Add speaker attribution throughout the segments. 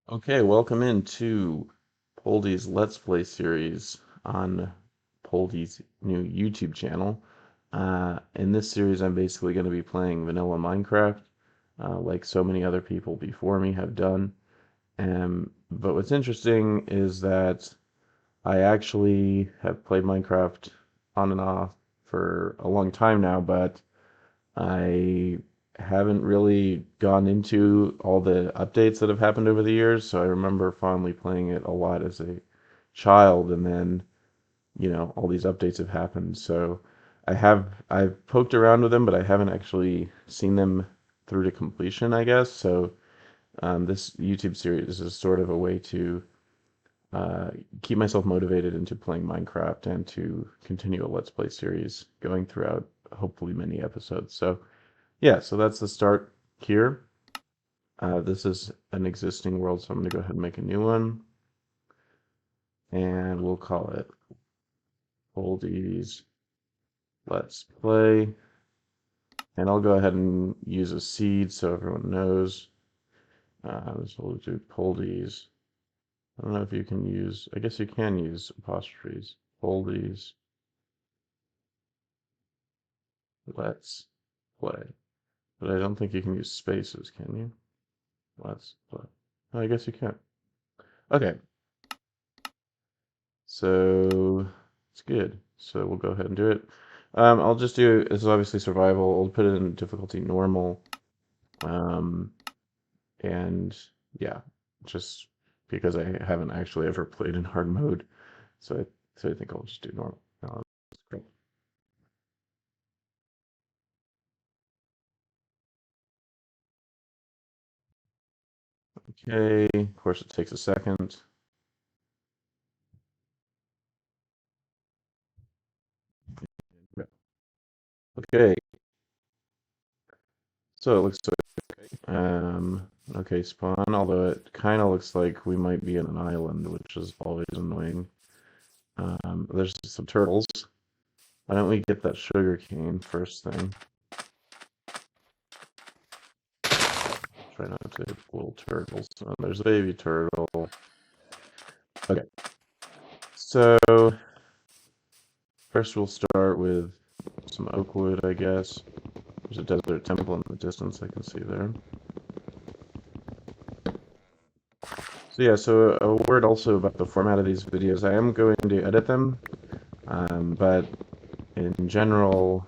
Speaker 1: Okay, welcome into Poldy's Let's Play series on Poldy's new YouTube channel. In this series, I'm basically going to be playing vanilla Minecraft, like so many other people before me have done. But what's interesting is that I actually have played Minecraft on and off for a long time now, but I haven't really gone into all the updates that have happened over the years, so I remember fondly playing it a lot as a child, and then, all these updates have happened. So I've poked around with them, but I haven't actually seen them through to completion, I guess. So this YouTube series is sort of a way to uh, keep myself motivated into playing Minecraft and to continue a Let's Play series going throughout hopefully many episodes. So yeah, so that's the start here. This is an existing world, so I'm going to go ahead and make a new one. And we'll call it Poldy's Let's Play. And I'll go ahead and use a seed so everyone knows. So we'll do Poldy's. I don't know if you can use, I guess you can use apostrophes. Poldy's Let's Play. But I don't think you can use spaces, can you? Let's Play. Oh, I guess you can. Okay, so it's good. So we'll go ahead and do it. I'll just do, this is obviously survival. I'll put it in difficulty normal. Um, and yeah, just because I haven't actually ever played in hard mode. So I think I'll just do normal. Great. Okay, of course it takes a second. Okay, so it looks okay, spawn, although it kind of looks like we might be in an island, which is always annoying. There's some turtles. Why don't we get that sugar cane first thing? Try not to hit little turtles. Oh, there's a baby turtle. Okay, so first we'll start with some oak wood, I guess. There's a desert temple in the distance I can see there. So yeah, so a word also about the format of these videos. I am going to edit them, but in general,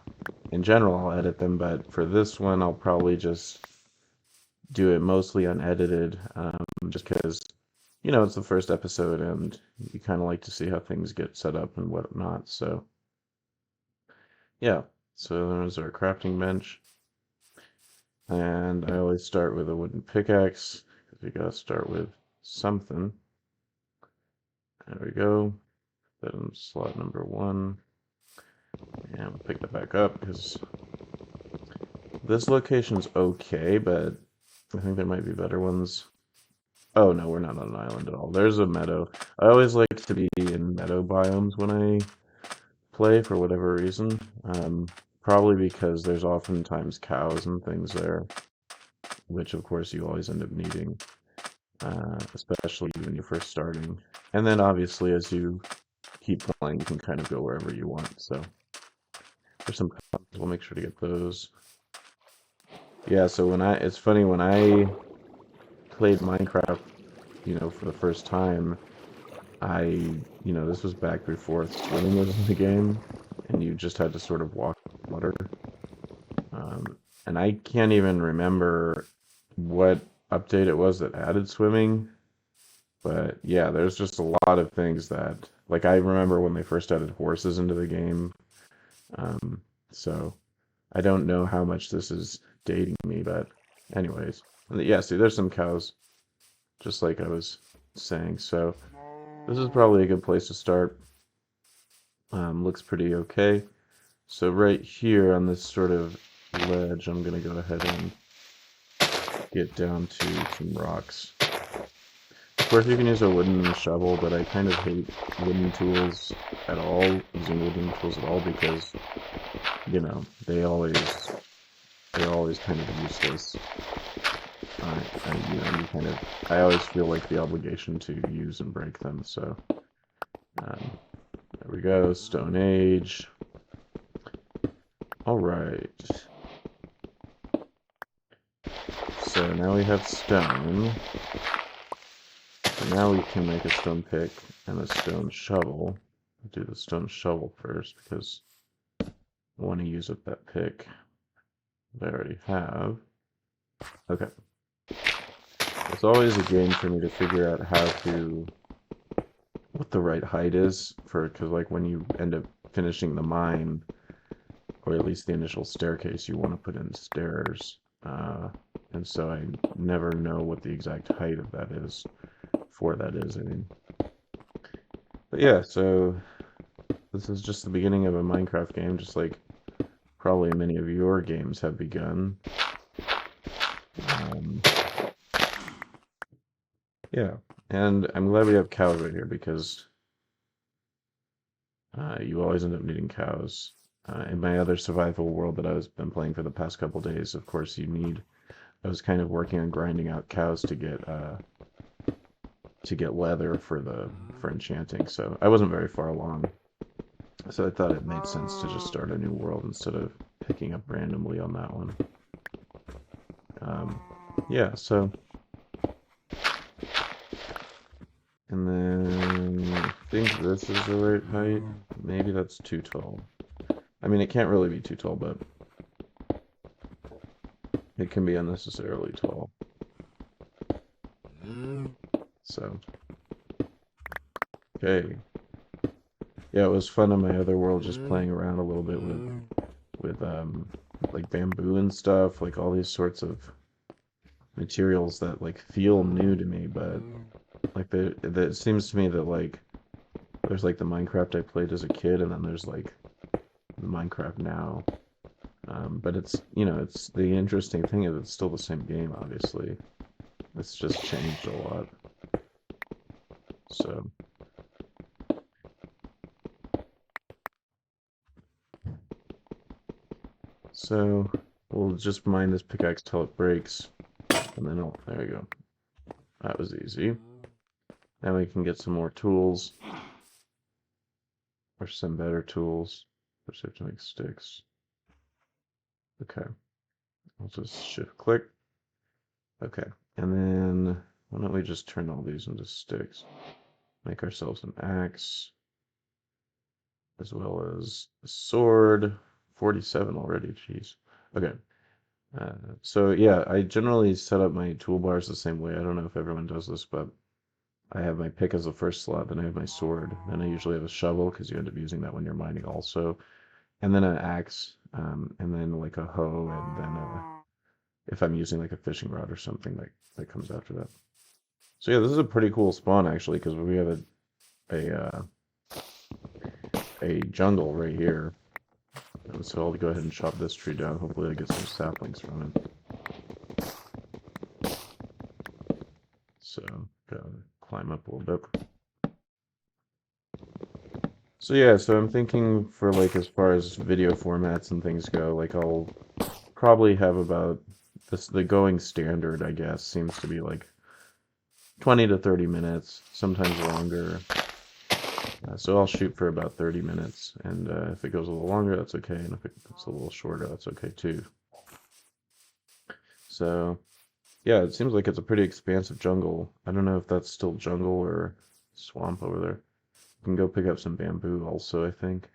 Speaker 1: I'll edit them. But for this one, I'll probably just do it mostly unedited, just because it's the first episode, and you kind of like to see how things get set up and whatnot. So yeah, so there's our crafting bench, and I always start with a wooden pickaxe because we gotta start with something. There we go. Put in slot number one, and we'll pick that back up because this location's okay, but I think there might be better ones. Oh no, we're not on an island at all. There's a meadow. I always like to be in meadow biomes when I play for whatever reason. Probably because there's oftentimes cows and things there, which of course you always end up needing, especially when you're first starting. And then obviously as you keep playing, you can kind of go wherever you want. So there's some cows. We'll make sure to get those. Yeah, so it's funny when I played Minecraft, for the first time, this was back before swimming was in the game, and you just had to sort of walk in water. And I can't even remember what update it was that added swimming, but yeah, there's just a lot of things that, like, I remember when they first added horses into the game. Um, so I don't know how much this is dating me, but anyways, yeah, see, there's some cows, just like I was saying. So this is probably a good place to start. Looks pretty okay. So right here on this sort of ledge, I'm going to go ahead and get down to some rocks. Of course, you can use a wooden shovel, but I kind of hate wooden tools at all, using wooden tools at all, because, they're always kind of useless. you kind of, I always feel like the obligation to use and break them. So there we go, Stone Age. All right. So now we have stone. So now we can make a stone pick and a stone shovel. I'll do the stone shovel first because I want to use up that pick that I already have. Okay. It's always a game for me to figure out what the right height is because like when you end up finishing the mine, or at least the initial staircase, you want to put in stairs. And so I never know what the exact height of that is, I mean. But yeah, so this is just the beginning of a Minecraft game, just like probably many of your games have begun. Yeah, and I'm glad we have cows right here because you always end up needing cows. In my other survival world that I've been playing for the past couple days, of course, I was kind of working on grinding out cows to get leather for enchanting. So I wasn't very far along. So I thought it made sense to just start a new world instead of picking up randomly on that one. Yeah, so and then I think this is the right height. Maybe that's too tall. I mean, it can't really be too tall, but it can be unnecessarily tall. So, okay. Yeah, it was fun in my other world just playing around a little bit with like bamboo and stuff, like all these sorts of materials that like feel new to me, but like it seems to me that like there's like the Minecraft I played as a kid, and then there's like Minecraft now. But it's it's the interesting thing is it's still the same game, obviously. It's just changed a lot. So we'll just mine this pickaxe till it breaks, and then there you go. That was easy. Now we can get some more tools, or some better tools. First, have to make sticks. Okay, I'll just shift click. Okay, and then why don't we just turn all these into sticks? Make ourselves an axe, as well as a sword. 47 already, jeez. Okay, so yeah, I generally set up my toolbars the same way. I don't know if everyone does this, but I have my pick as the first slot, then I have my sword, then I usually have a shovel because you end up using that when you're mining also, and then an axe, and then like a hoe, and then if I'm using like a fishing rod or something that comes after that. So yeah, this is a pretty cool spawn actually because we have a jungle right here. And so I'll go ahead and chop this tree down. Hopefully I get some saplings from it. So gotta climb up a little bit. So yeah, so I'm thinking for like as far as video formats and things go, like I'll probably have about the going standard, I guess, seems to be like 20 to 30 minutes, sometimes longer. So I'll shoot for about 30 minutes, and if it goes a little longer, that's okay, and if it's a little shorter, that's okay too. So, yeah, it seems like it's a pretty expansive jungle. I don't know if that's still jungle or swamp over there. You can go pick up some bamboo also, I think.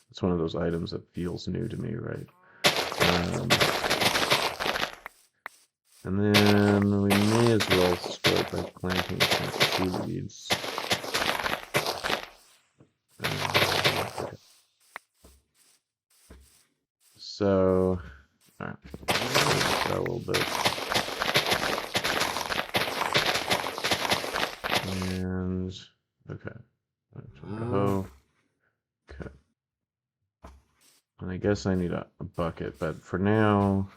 Speaker 1: It's one of those items that feels new to me, right? And then we may as well start by planting some seeds. Okay. So, alright, a little bit. And, okay. Oh, okay. And I guess I need a bucket, but for now,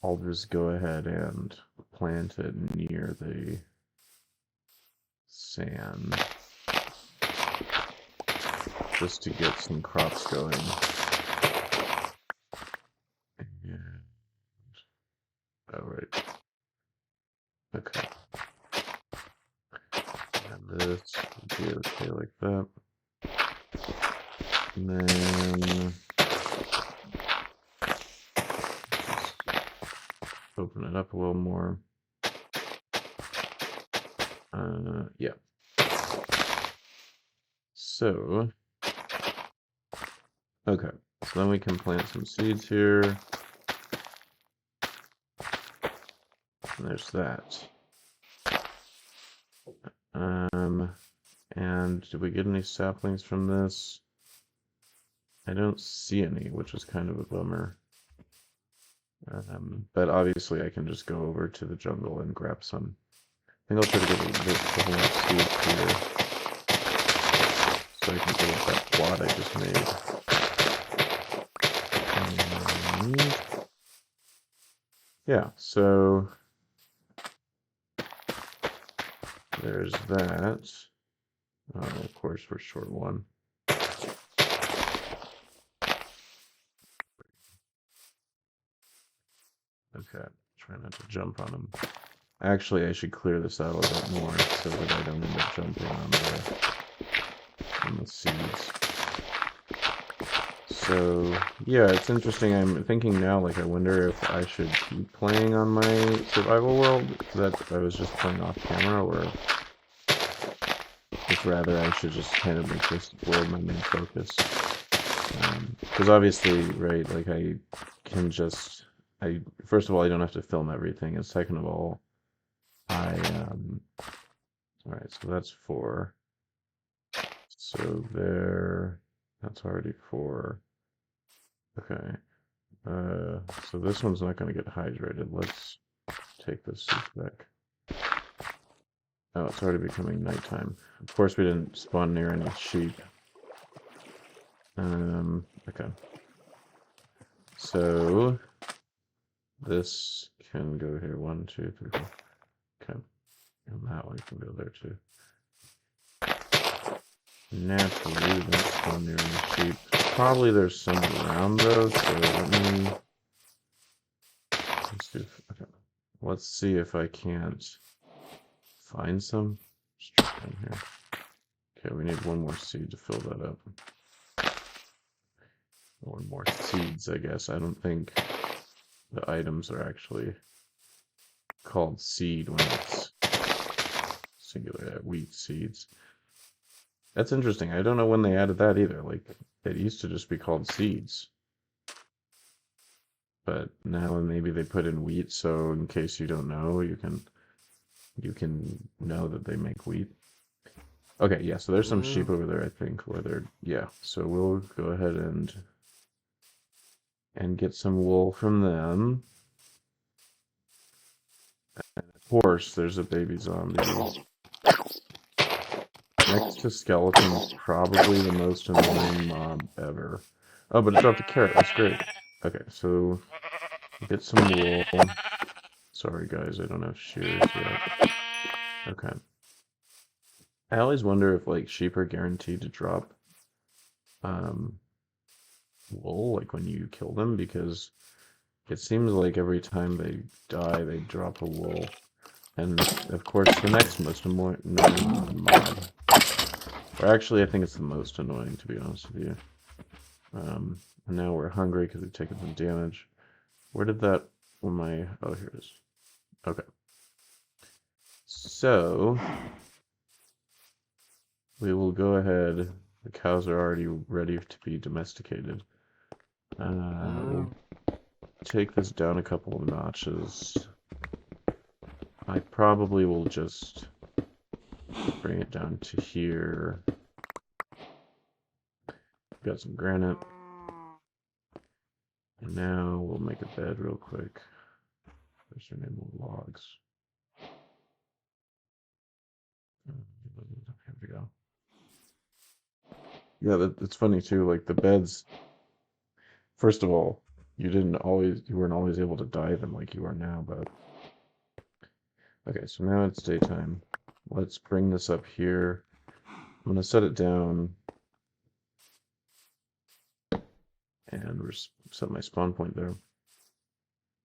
Speaker 1: I'll just go ahead and plant it near the sand just to get some crops going. Oh, right. Okay. And this would be okay like that. And then just open it up a little more. Yeah. So, okay. So then we can plant some seeds here. And there's that. And did we get any saplings from this? I don't see any, which is kind of a bummer. But obviously I can just go over to the jungle and grab some. I think I'll try to get a couple more seeds here, so I can build up that plot I just made. And yeah, so there's that. Oh, of course, we're short one. Okay, try not to jump on them. Actually, I should clear this out a little bit more so that I don't end up jumping on the seeds. So, yeah, it's interesting. I'm thinking now, like, I wonder if I should keep playing on my survival world that I was just playing off camera, or if rather I should just kind of make this world my main focus. Because obviously, right, like, I can just, first of all, I don't have to film everything, and second of all, alright, so that's 4. So there, that's already 4. Okay. So this one's not going to get hydrated. Let's take this seed back. Oh, it's already becoming nighttime. Of course, we didn't spawn near any sheep. Okay. So this can go here. 1, 2, 3, 4. Okay. And that one can go there too. Naturally, we don't spawn near any sheep. Probably there's some around though, so let me... Okay. Let's see if I can't find some. Just drop down here. Okay, we need 1 more seed to fill that up. 1 more seeds, I guess. I don't think the items are actually called seed when it's singular. Wheat seeds. That's interesting. I don't know when they added that either. Like, it used to just be called seeds. But now maybe they put in wheat, so in case you don't know, you can know that they make wheat. Okay, yeah, so there's some sheep over there, I think, where they're, yeah. So we'll go ahead and get some wool from them. And of course, there's a baby zombie. Next to skeletons, probably the most annoying mob ever. Oh, but it dropped a carrot. That's great. Okay, so get some wool. Sorry, guys, I don't have shears yet. Okay. I always wonder if, like, sheep are guaranteed to drop wool, like, when you kill them, because it seems like every time they die, they drop a wool. And, of course, the next most annoying mob. Or actually, I think it's the most annoying, to be honest with you. And now we're hungry because we've taken some damage. Where did that... oh, here it is. Okay. So... we will go ahead. The cows are already ready to be domesticated. We'll take this down a couple of notches. I probably will just bring it down to here. Got some granite. And now we'll make a bed real quick. There's your name of logs. Here we go. Yeah, it's funny too, like the beds. First of all, you weren't always able to dye them like you are now, but okay, so now it's daytime. Let's bring this up here. I'm gonna set it down and set my spawn point there.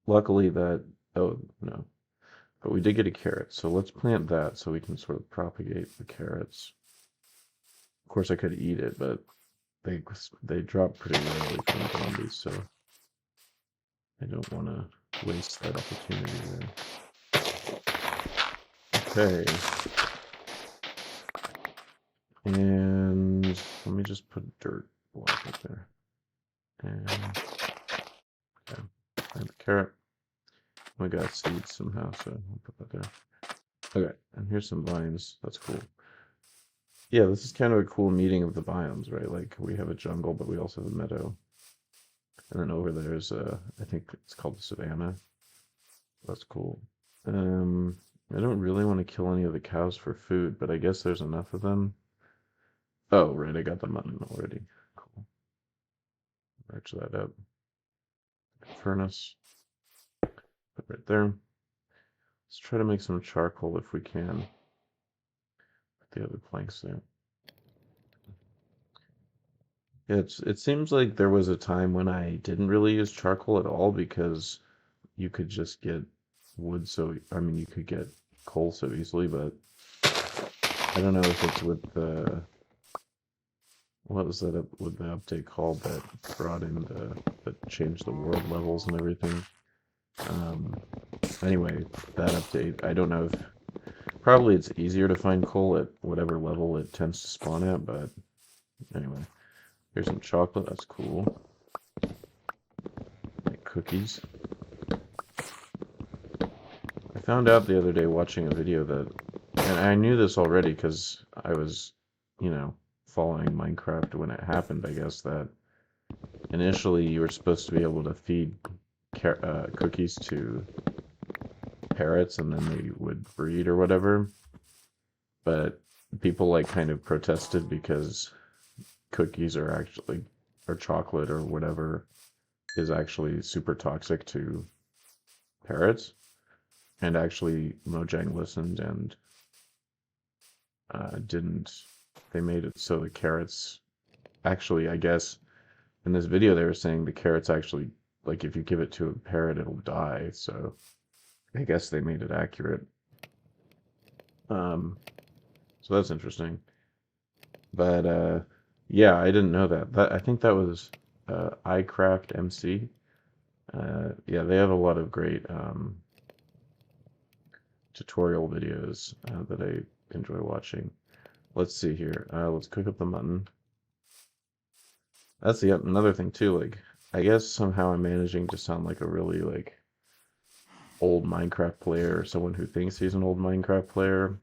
Speaker 1: Luckily that Oh, no. But we did get a carrot, so let's plant that so we can sort of propagate the carrots. Of course, I could eat it, but they drop pretty rarely from zombies, so I don't want to waste that opportunity there. Okay. And let me just put a dirt block up there. And okay, plant the carrot. We got seeds somehow, so I'll put that there. Okay, and here's some vines. That's cool. Yeah, this is kind of a cool meeting of the biomes, right? Like we have a jungle, but we also have a meadow. And then over there's I think it's called the savannah. That's cool. I don't really want to kill any of the cows for food, but I guess there's enough of them. Oh, right, I got the mutton already. Cool. Arch that up. Furnace. Put right there. Let's try to make some charcoal if we can. Put the other planks there. It seems like there was a time when I didn't really use charcoal at all because you could just get wood I mean you could get coal so easily, but I don't know if it's with the what was that with the update called that brought in that changed the world levels and everything. Anyway, that update, I don't know if probably it's easier to find coal at whatever level it tends to spawn at, but anyway. Here's some chocolate, that's cool. Like cookies. I found out the other day watching a video that, and I knew this already because I was, following Minecraft when it happened, I guess, that initially you were supposed to be able to feed cookies to parrots and then they would breed or whatever. But people like kind of protested because cookies are actually, or chocolate or whatever, is actually super toxic to parrots. And actually, Mojang listened and they made it so the carrots, actually, I guess, in this video they were saying the carrots actually, like if you give it to a parrot, it'll die, so I guess they made it accurate. So that's interesting. But, yeah, I didn't know that. I think that was iCraft MC. Yeah, they have a lot of great tutorial videos that I enjoy watching. Let's see here. Let's cook up the mutton. That's another thing too. Like, I guess somehow I'm managing to sound like a really like old Minecraft player or someone who thinks he's an old Minecraft player,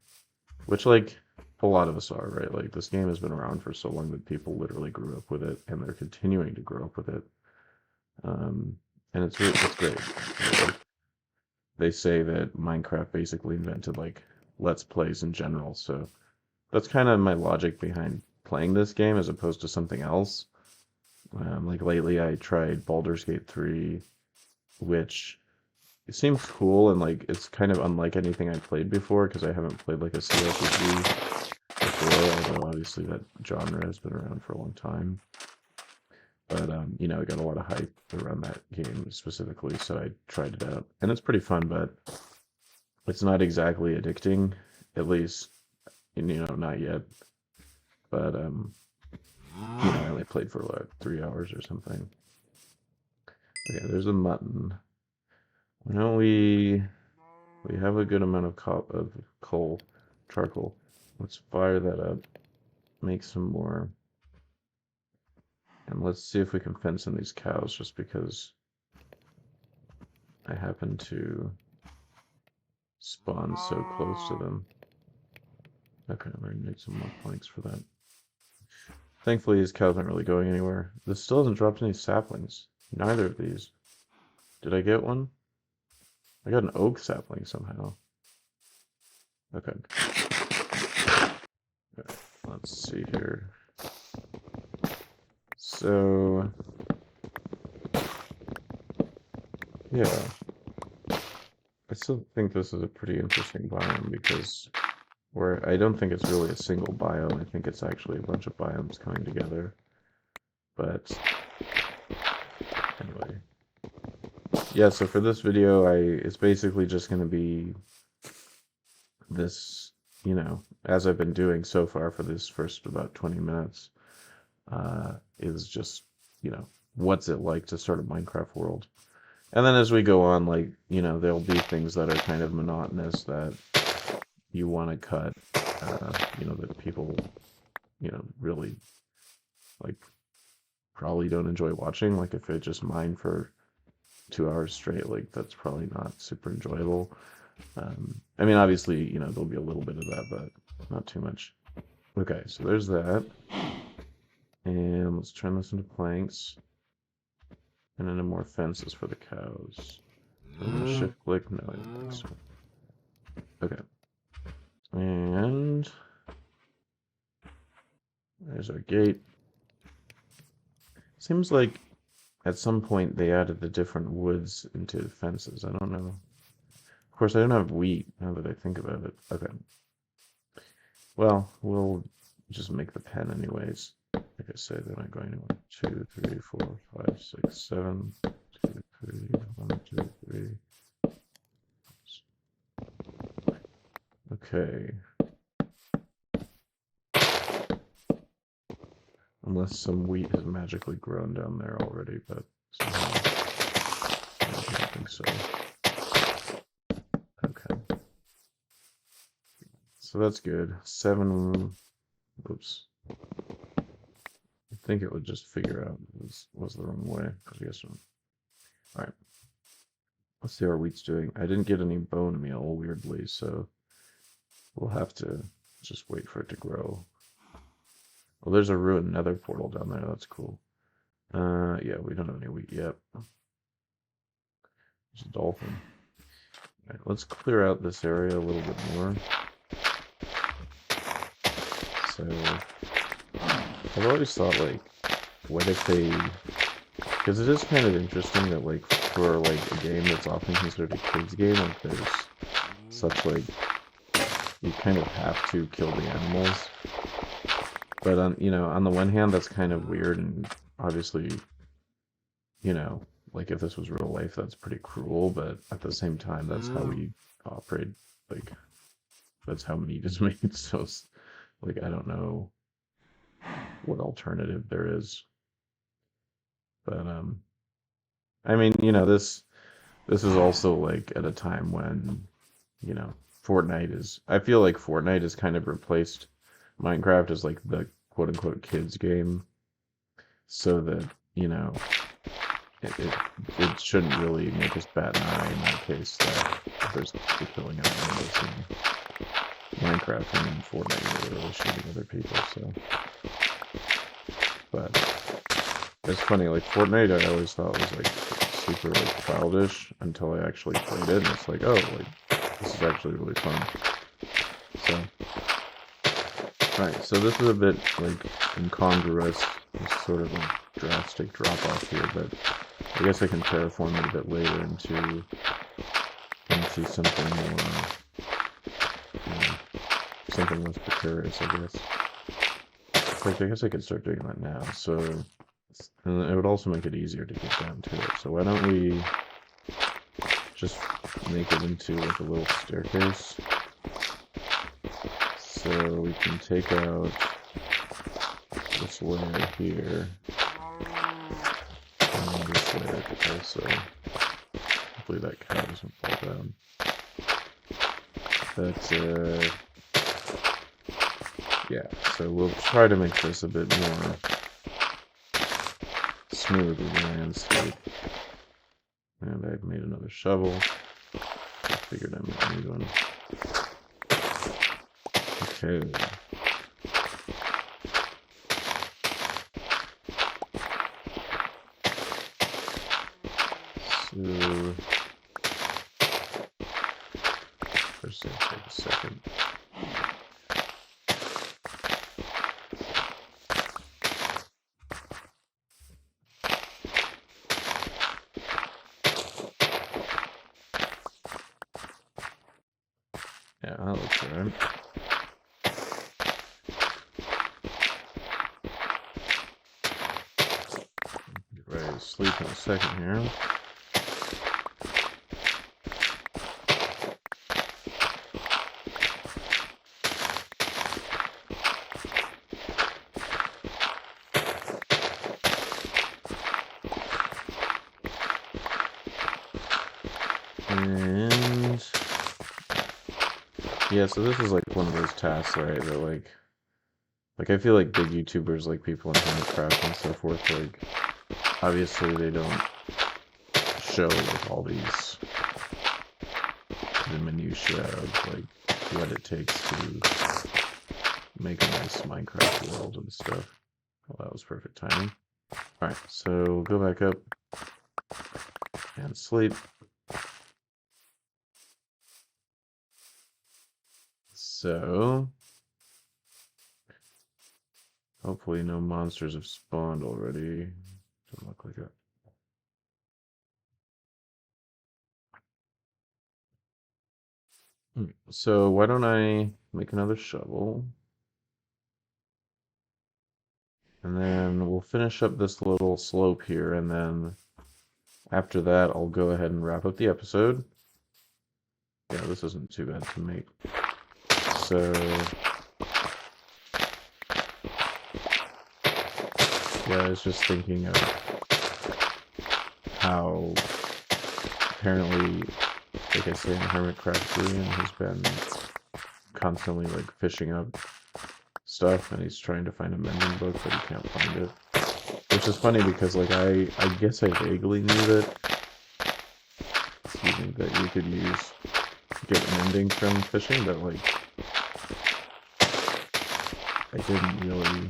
Speaker 1: which like a lot of us are, right? Like this game has been around for so long that people literally grew up with it and they're continuing to grow up with it. And it's great. Like, they say that Minecraft basically invented like Let's Plays in general, so that's kind of my logic behind playing this game as opposed to something else. Like lately, I tried Baldur's Gate 3, which it seems cool and like it's kind of unlike anything I played before because I haven't played like a CRPG before, although obviously that genre has been around for a long time. But I got a lot of hype around that game specifically, so I tried it out, and it's pretty fun, but it's not exactly addicting, at least, not yet. But I only played for like 3 hours or something. Okay, there's a mutton. Why don't we have a good amount of coal, charcoal. Let's fire that up, make some more, and let's see if we can fence in these cows just because I happen to spawn so close to them. Okay, I'm gonna make some more planks for that. Thankfully, these cows aren't really going anywhere. This still hasn't dropped any saplings. Neither of these. Did I get one? I got an oak sapling somehow. Okay. Let's see here. So, yeah. I still think this is a pretty interesting biome because I don't think it's really a single biome. I think it's actually a bunch of biomes coming together. But anyway, yeah, so for this video, it's basically just going to be this, as I've been doing so far for this first about 20 minutes, is just, what's it like to start a Minecraft world. And then as we go on, like, there'll be things that are kind of monotonous that you want to cut, that people, really, like, probably don't enjoy watching. Like, if I just mine for 2 hours straight, like, that's probably not super enjoyable. I mean, obviously, there'll be a little bit of that, but not too much. Okay, so there's that. And let's turn this into planks. And into more fences for the cows. Shift click? No, I don't think so. Okay. And there's our gate. Seems like at some point they added the different woods into fences. I don't know. Of course, I don't have wheat now that I think about it. Okay. Well, we'll just make the pen anyways. Like I said, they're not going anywhere. 2, 3, 4, 5, 6, 7. 2, 3, 1, 2, 3. Okay. Unless some wheat has magically grown down there already, but somehow I don't think so. Okay. So that's good. 7. Oops. I think it would just figure out this was the wrong way. I guess not. Alright. Let's see how our wheat's doing. I didn't get any bone meal, weirdly, so we'll have to just wait for it to grow. Well, there's a ruined nether portal down there. That's cool. Yeah, we don't have any wheat yet. There's a dolphin. Alright, let's clear out this area a little bit more. So, I've always thought, like, what if they... Because it is kind of interesting that, like, for, like, a game that's often considered a kid's game, like, there's such, like, you kind of have to kill the animals. But, on the one hand, that's kind of weird, and obviously, like, if this was real life, that's pretty cruel, but at the same time, that's how we operate, like, that's how meat is made, so, like, I don't know what alternative there is. But, I mean, this is also, like, at a time when, Fortnite is, I feel like Fortnite has kind of replaced Minecraft as, like, the quote-unquote kids game, so that, it shouldn't really make us bat an eye in that case that there's the killing of animals in Minecraft, and in Fortnite you're really shooting other people, so. But it's funny, like, Fortnite I always thought was, like, super, like, childish until I actually played it, and it's like, oh, like, this is actually really fun. So, alright, so this is a bit, like, incongruous, it's sort of a drastic drop-off here, but I guess I can terraform it a bit later into something more, something less precarious, I guess. Like, I guess I could start doing that now, so, and it would also make it easier to get down to it, so why don't we just make it into, like, a little staircase, so we can take out this layer here, and this layer also. Hopefully that cow doesn't fall down. But, yeah, so we'll try to make this a bit more smooth with the landscape. And I've made another shovel. I figured I might need one. Okay. So, first I'll take a second. Yeah, that looks alright. Get ready to sleep in a second here. And yeah, so this is like one of those tasks, right? That like I feel like big YouTubers, like people in Handcraft and so forth, like obviously they don't show like all these the minutiae of like what it takes to make a nice Minecraft world and stuff. Well, that was perfect timing. Alright, so go back up and sleep. So hopefully no monsters have spawned already. Doesn't look like it. So why don't I make another shovel? And then we'll finish up this little slope here, and then after that I'll go ahead and wrap up the episode. Yeah, this isn't too bad to make. So yeah, I was just thinking of how apparently, like I say in Hermitcraft Korean, he's been constantly like fishing up stuff, and he's trying to find a mending book, but he can't find it. Which is funny because like I guess I vaguely knew that, excuse me, that you could get mending from fishing, but like I didn't really.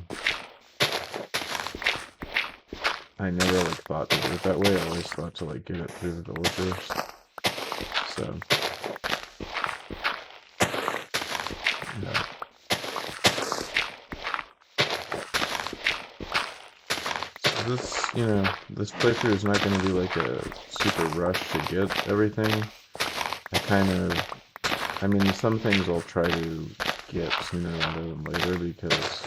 Speaker 1: I never like thought to do it that way. I always thought to like get it through the villagers. So yeah. So this playthrough is not going to be like a super rush to get everything. I mean, some things I'll try to get sooner rather than later because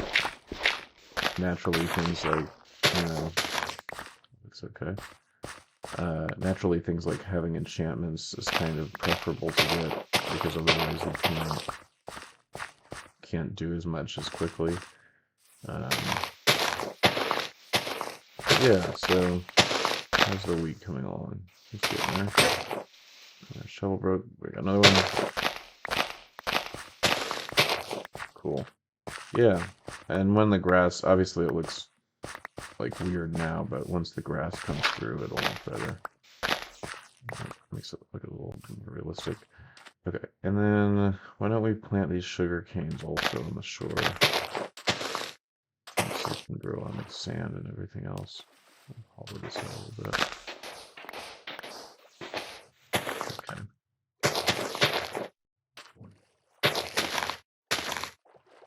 Speaker 1: naturally things like, looks okay. Naturally things like having enchantments is kind of preferable to get because otherwise you can't do as much as quickly. Yeah, so how's the week coming along? It's getting there. Shovel broke. We got another one. Cool. Yeah, and when the grass, obviously it looks like weird now, but once the grass comes through, it'll look better. Makes it look a little more realistic. Okay, and then why don't we plant these sugar canes also on the shore? So it can grow on the sand and everything else. I'll hollow this out a little bit.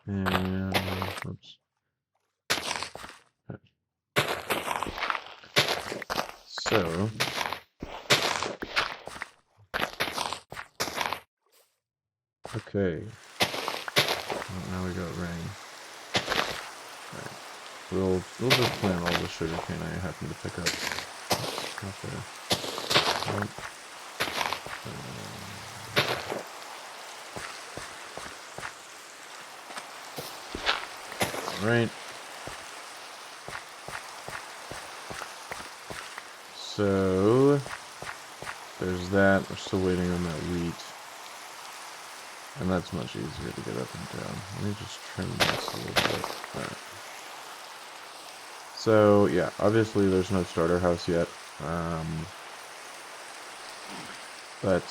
Speaker 1: And oops. So okay. Well, now we got rain. Alright. We'll just plant all the sugar cane I happen to pick up. Not there. Nope. Alright. So there's that. We're still waiting on that wheat. And that's much easier to get up and down. Let me just trim this a little bit. Alright. So yeah, obviously there's no starter house yet. But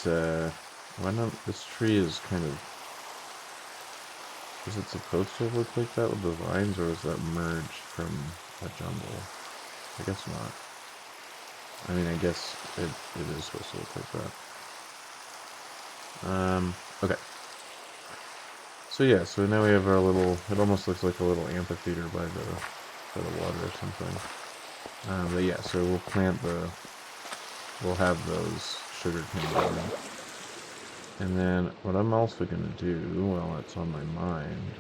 Speaker 1: why not? This tree is kind of. Is it supposed to look like that with the vines, or is that merged from a jungle? I guess not. I mean, I guess it is supposed to look like that. Okay. So yeah, so now we have our little, it almost looks like a little amphitheater by the water or something. But yeah, so we'll have those sugar cane down. And then what I'm also going to do, while it's on my mind,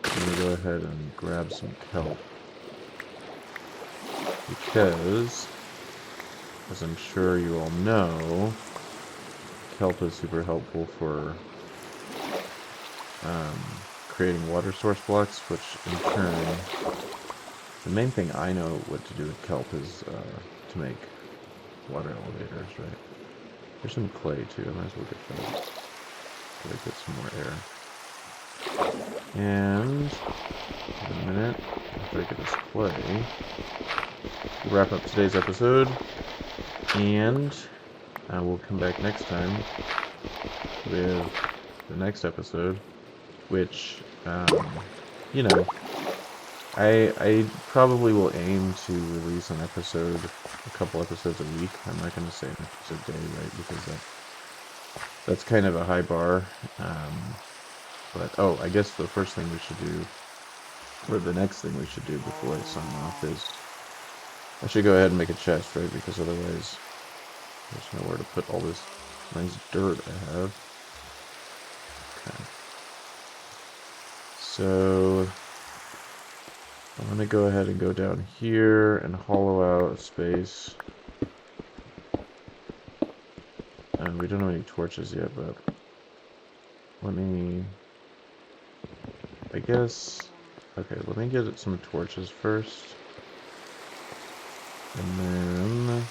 Speaker 1: I'm going to go ahead and grab some kelp. Because, as I'm sure you all know, kelp is super helpful for creating water source blocks, which in turn, the main thing I know what to do with kelp is to make water elevators, right? There's some clay too. I might as well get that. Gotta get some more air. And in a minute, after I get this clay, we'll wrap up today's episode, and we'll come back next time with the next episode, which, you know, I probably will aim to release a couple episodes a week. I'm not going to say an episode a day, right, because that's kind of a high bar. But, oh, I guess the first thing we should do, or the next thing we should do before I sign off is, I should go ahead and make a chest, right, because otherwise there's nowhere to put all this nice dirt I have. Okay. So I'm going to go ahead and go down here and hollow out a space. And we don't have any torches yet, but let me, I guess, okay, let me get some torches first. And then,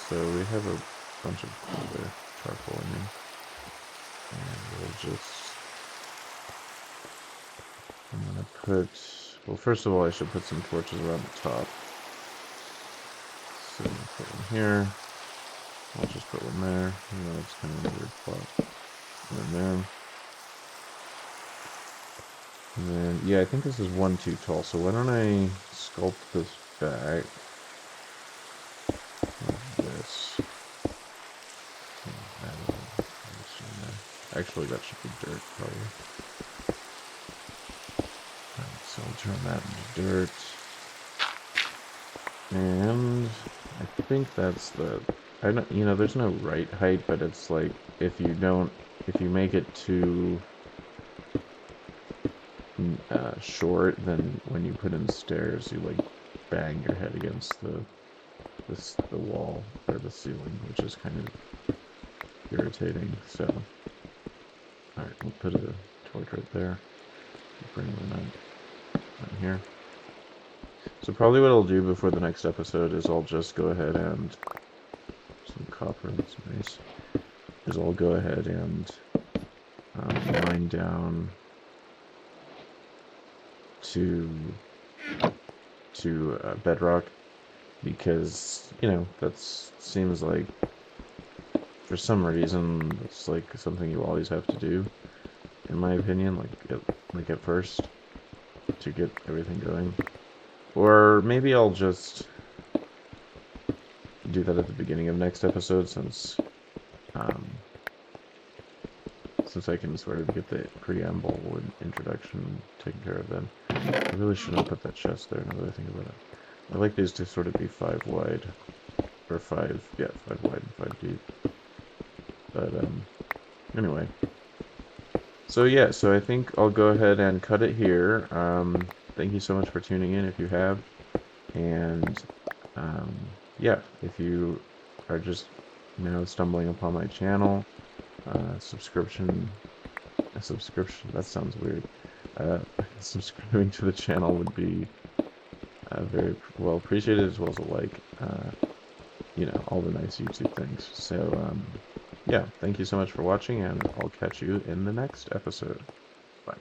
Speaker 1: so we have a bunch of other charcoal in here. And we'll just, I'm going to put, well, first of all, I should put some torches around the top. So put one here. I'll just put one there. You know, it's kind of a weird spot. And then there. And then, yeah, I think this is one too tall. So why don't I sculpt this back? Like this. Actually, that should be dirt, probably. Alright, so I'll turn that into dirt. And I think that's the, I don't, you know, there's no right height, but it's like, if you make it too short, then when you put in stairs, you like bang your head against the wall or the ceiling, which is kind of irritating. So, all right, we'll put a torch right there. Bring one on here. So probably what I'll do before the next episode is I'll just go ahead and some copper and some mace. Is I'll go ahead and mine down to bedrock, because, you know, that seems like, for some reason, it's like something you always have to do, in my opinion, like at first, to get everything going. Or maybe I'll just do that at the beginning of next episode, since I can sort of get the preamble and introduction taken care of then. I really shouldn't put that chest there, now that I think about it. I like these to sort of be 5 wide, or 5 wide and 5 deep. But, anyway. So yeah, so I think I'll go ahead and cut it here. Thank you so much for tuning in, if you have. And, yeah, if you are just now stumbling upon my channel, subscription, that sounds weird. Subscribing to the channel would be very well appreciated, as well as a like, you know, all the nice YouTube things. So, yeah, thank you so much for watching, and I'll catch you in the next episode. Bye.